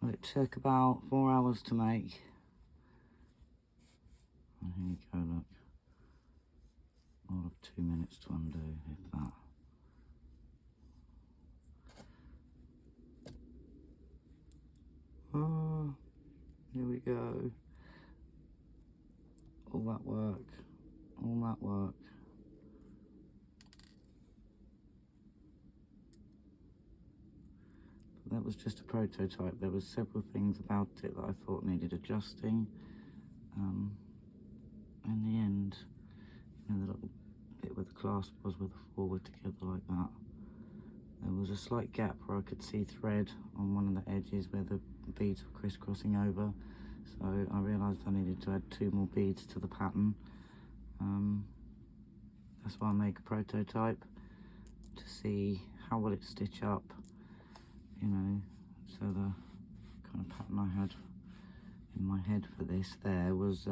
Well, it took about 4 hours to make. And here you go, look. All of 2 minutes to undo, if that. Oh, here we go. All that work. All that work. That was just a prototype. There was several things about it that I thought needed adjusting. In the end, you know, the little bit where the clasp was with the forward together like that, there was a slight gap where I could see thread on one of the edges where the beads were crisscrossing over. So I realised I needed to add 2 more beads to the pattern. That's why I make a prototype, to see how will it stitch up, you know. So the kind of pattern I had in my head for this there was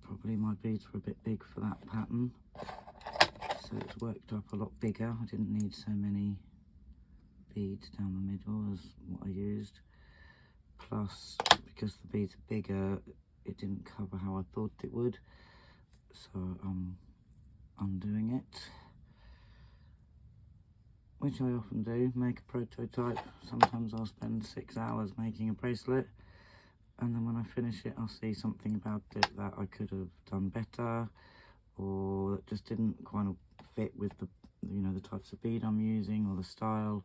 probably my beads were a bit big for that pattern, so it's worked up a lot bigger. I didn't need so many beads down the middle as what I used, plus because the beads are bigger, it didn't cover how I thought it would, so I'm undoing it, which I often do. Make a prototype. Sometimes I'll spend 6 hours making a bracelet, and then when I finish it I'll see something about it that I could have done better, or that just didn't kind of fit with the, you know, the types of bead I'm using or the style,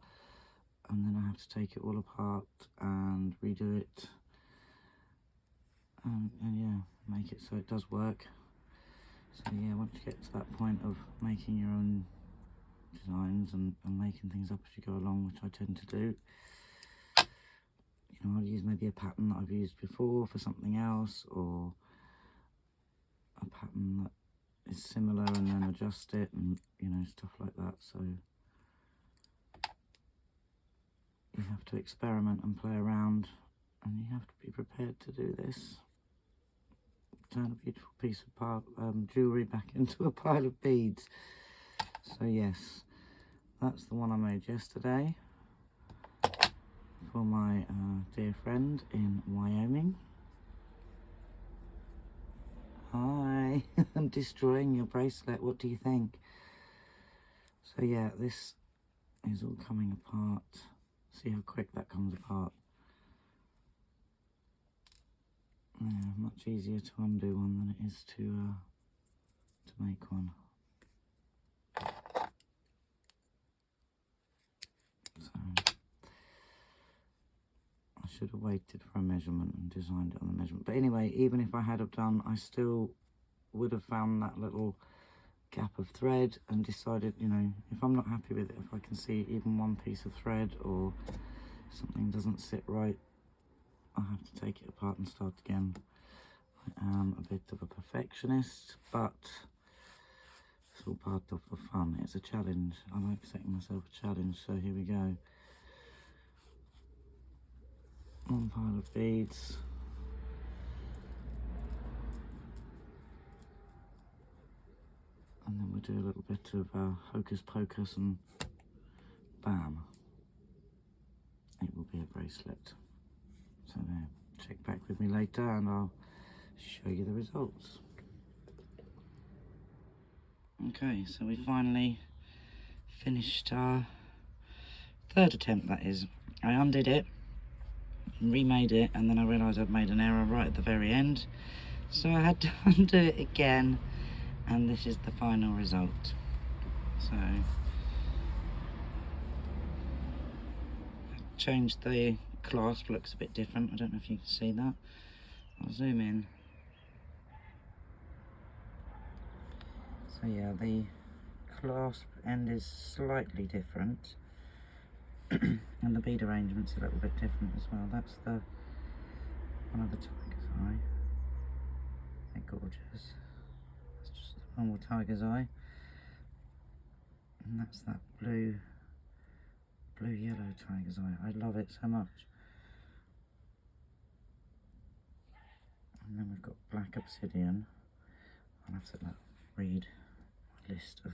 and then I have to take it all apart and redo it, and yeah, make it so it does work. So yeah, once you get to that point of making your own designs and making things up as you go along, which I tend to do, you know, I'll use maybe a pattern that I've used before for something else, or a pattern that is similar, and then adjust it, and you know, stuff like that. So you have to experiment and play around, and you have to be prepared to do this. Turn a beautiful piece of jewellery back into a pile of beads. So yes, that's the one I made yesterday for my dear friend in Wyoming. Hi, I'm destroying your bracelet. What do you think? So yeah, this is all coming apart. See how quick that comes apart. Yeah, much easier to undo one than it is to make one. So I should have waited for a measurement and designed it on the measurement. But anyway, even if I had have done, I still would have found that little gap of thread and decided, you know, if I'm not happy with it, if I can see even one piece of thread or something doesn't sit right, I have to take it apart and start again. I am a bit of a perfectionist, but it's all part of the fun. It's a challenge. I like setting myself a challenge, so here we go. One pile of beads. And then we'll do a little bit of hocus pocus and bam. It will be a bracelet. So there, check back with me later and I'll show you the results. Okay, so we finally finished our third attempt, that is. I undid it, remade it, and then I realised I'd made an error right at the very end. So I had to undo it again, and this is the final result. So, changed the clasp, looks a bit different. I don't know if you can see that. I'll zoom in. So yeah, the clasp end is slightly different. And the bead arrangement's a little bit different as well. That's the one of the tiger's eye. They're gorgeous. It's just a normal tiger's eye. And that's that blue yellow tiger's eye. I love it so much. And then we've got black obsidian. I'll have to read my list of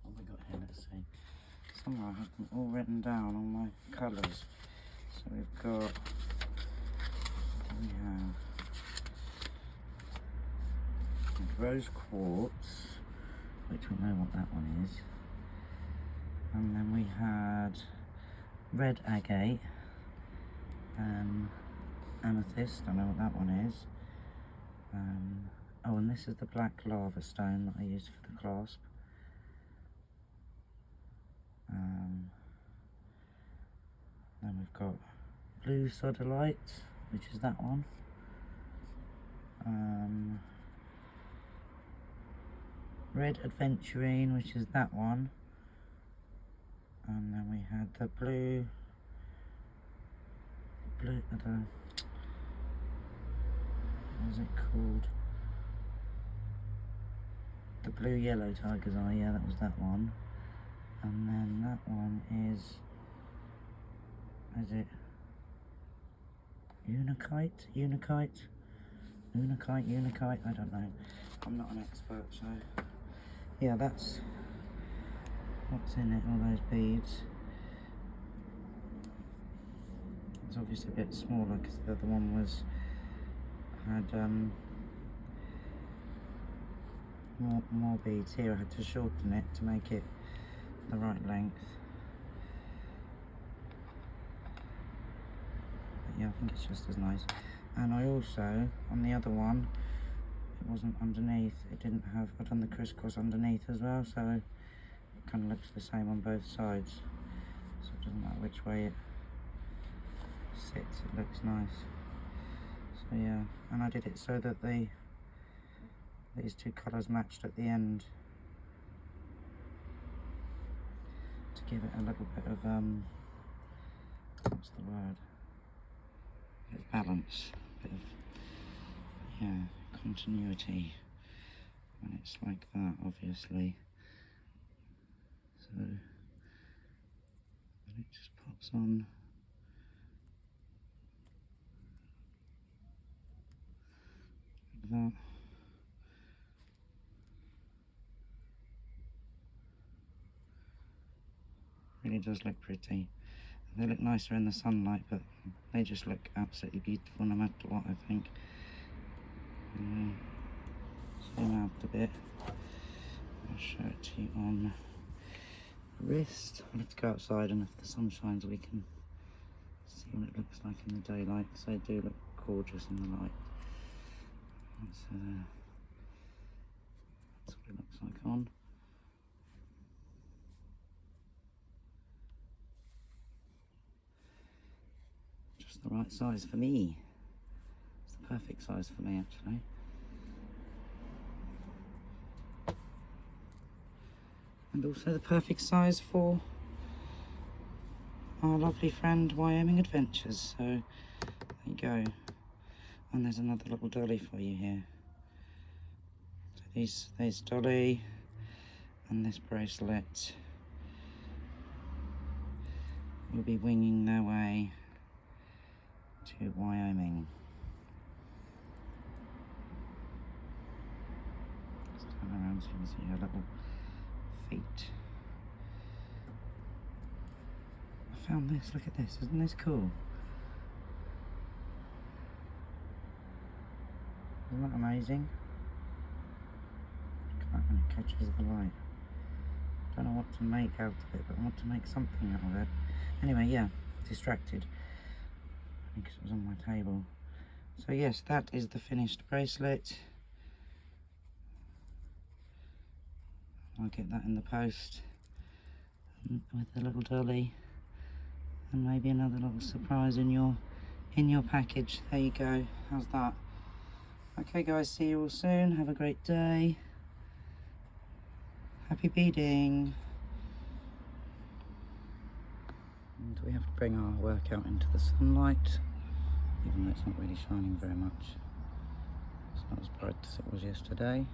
what we got here, let's see. somewhere I have them all written down, all my colours. So we've got, what do we have? Rose quartz, which we know what that one is. And then we had red agate, amethyst, I know what that one is. Oh, and this is the black lava stone that I used for the clasp. Then we've got blue sodalite, which is that one. Red adventurine, which is that one. And then we had the blue, what was it called? The blue yellow tiger's eye, yeah, that was that one. And then that one is it Unikite, I don't know. I'm not an expert, so yeah, that's what's in it, all those beads. It's obviously a bit smaller because the other one had more beads. Here I had to shorten it to make it the right length. But yeah, I think it's just as nice. And I also, on the other one, it wasn't underneath, it didn't have, I'd done the crisscross underneath as well, so it kind of looks the same on both sides. So it doesn't matter which way it sits, it looks nice. So yeah, and I did it so that these two colours matched at the end, to give it a little bit of, what's the word? A bit of balance, a bit of, yeah, continuity when it's like that, obviously. So, and it just pops on. Like that. Really does look pretty. They look nicer in the sunlight, but they just look absolutely beautiful no matter what, I think. Zoom out a bit. I'll show it to you on the wrist. I'll have to go outside, and if the sun shines we can see what it looks like in the daylight, because they do look gorgeous in the light. That's what it looks like on. Just the right size for me. It's the perfect size for me, actually. And also the perfect size for our lovely friend Wyoming Adventures. So there you go. And there's another little dolly for you here. So there's Dolly and this bracelet will be winging their way to Wyoming. Let's turn around so you can see her little feet. I found this, look at this, isn't this cool? Isn't that amazing? Look at that when it catches the light. I don't know what to make out of it, but I want to make something out of it. Anyway, yeah, distracted. Because it was on my table. So yes, that is the finished bracelet. I'll get that in the post with the little dolly, and maybe another little surprise in your package. There you go. How's that? Okay guys, see you all soon. Have a great day. Happy beading. And we have to bring our work out into the sunlight, even though it's not really shining very much. It's not as bright as it was yesterday.